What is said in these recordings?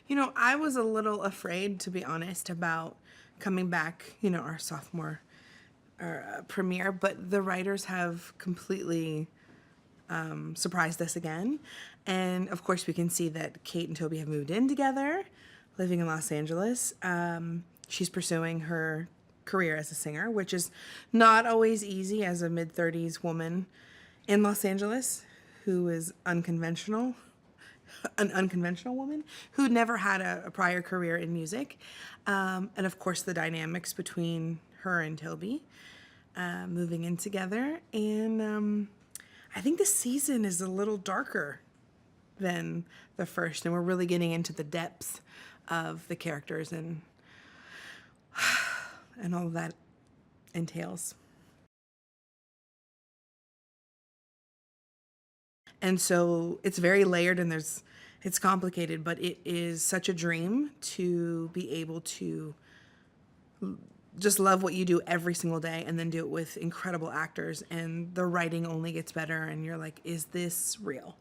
I was a little afraid, to be honest, about coming back, our sophomore premiere, but the writers have completely surprised us again. And of course, we can see that Kate and Toby have moved in together, living in Los Angeles. She's pursuing her career as a singer, which is not always easy as a mid-30s woman in Los Angeles who is unconventional, an unconventional woman who never had a prior career in music. And of course, the dynamics between her and Toby moving in together. And I think this season is a little darker than the first, and we're really getting into the depths of the characters and all that entails. And so it's very layered and it's complicated, but it is such a dream to be able to just love what you do every single day and then do it with incredible actors, and the writing only gets better and you're like, is this real?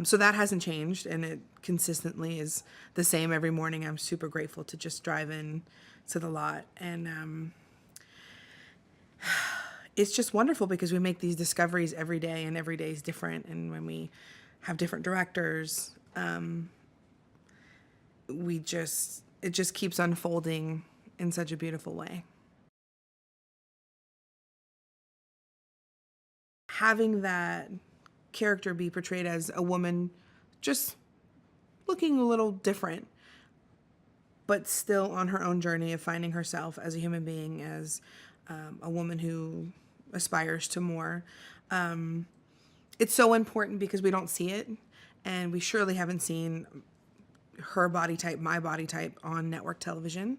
So that hasn't changed, and it consistently is the same every morning. I'm super grateful to just drive in to the lot, and it's just wonderful because we make these discoveries every day, and every day is different. And when we have different directors, it just keeps unfolding in such a beautiful way. Having that character be portrayed as a woman just looking a little different, but still on her own journey of finding herself as a human being, as a woman who aspires to more. It's so important because we don't see it, and we surely haven't seen her body type, my body type on network television.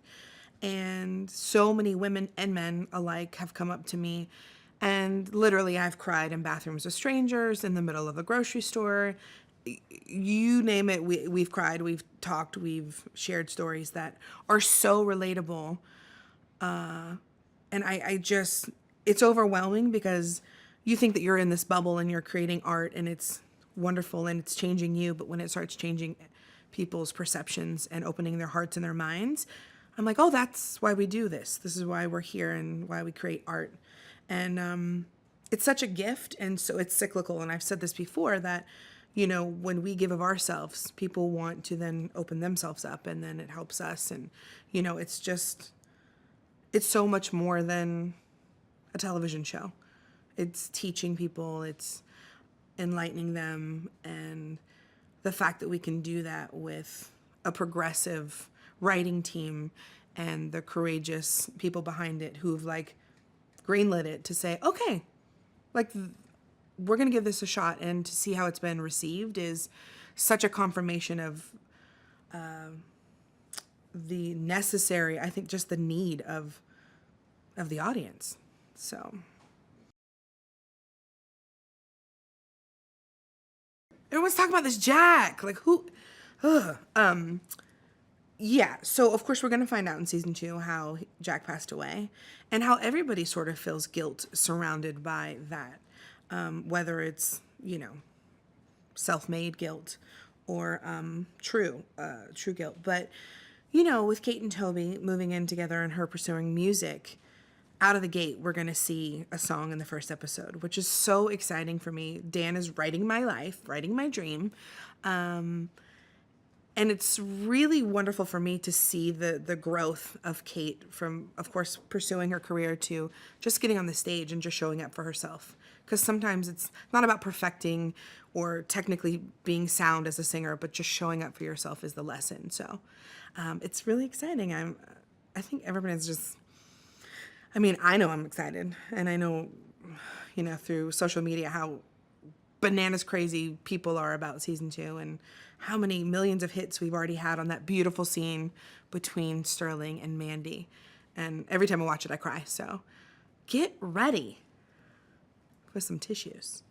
And so many women and men alike have come up to me, and literally I've cried in bathrooms with strangers, in the middle of a grocery store. You name it, we've cried, we've talked, we've shared stories that are so relatable. And it's overwhelming because you think that you're in this bubble and you're creating art and it's wonderful and it's changing you. But when it starts changing people's perceptions and opening their hearts and their minds, I'm like, oh, that's why we do this. This is why we're here and why we create art. And it's such a gift. And so it's cyclical. And I've said this before that, when we give of ourselves, people want to then open themselves up, and then it helps us. And, it's so much more than a television show. It's teaching people, it's enlightening them. And the fact that we can do that with a progressive writing team and the courageous people behind it who've greenlit it to say, okay, we're going to give this a shot, and to see how it's been received is such a confirmation of the necessary, I think just the need of the audience. So everyone's talking about this Jack, who, yeah, so of course we're going to find out in season 2 how Jack passed away and how everybody sort of feels guilt surrounded by that. Whether it's, self-made guilt or true guilt. But, with Kate and Toby moving in together and her pursuing music, out of the gate, we're going to see a song in the first episode, which is so exciting for me. Dan is writing my life, writing my dream. And it's really wonderful for me to see the growth of Kate from, of course, pursuing her career to just getting on the stage and just showing up for herself. Because sometimes it's not about perfecting or technically being sound as a singer, but just showing up for yourself is the lesson. So it's really exciting. I think everybody's just, I know I'm excited. And I know, through social media how bananas crazy people are about season 2 and how many millions of hits we've already had on that beautiful scene between Sterling and Mandy. And every time I watch it, I cry. So get ready with some tissues.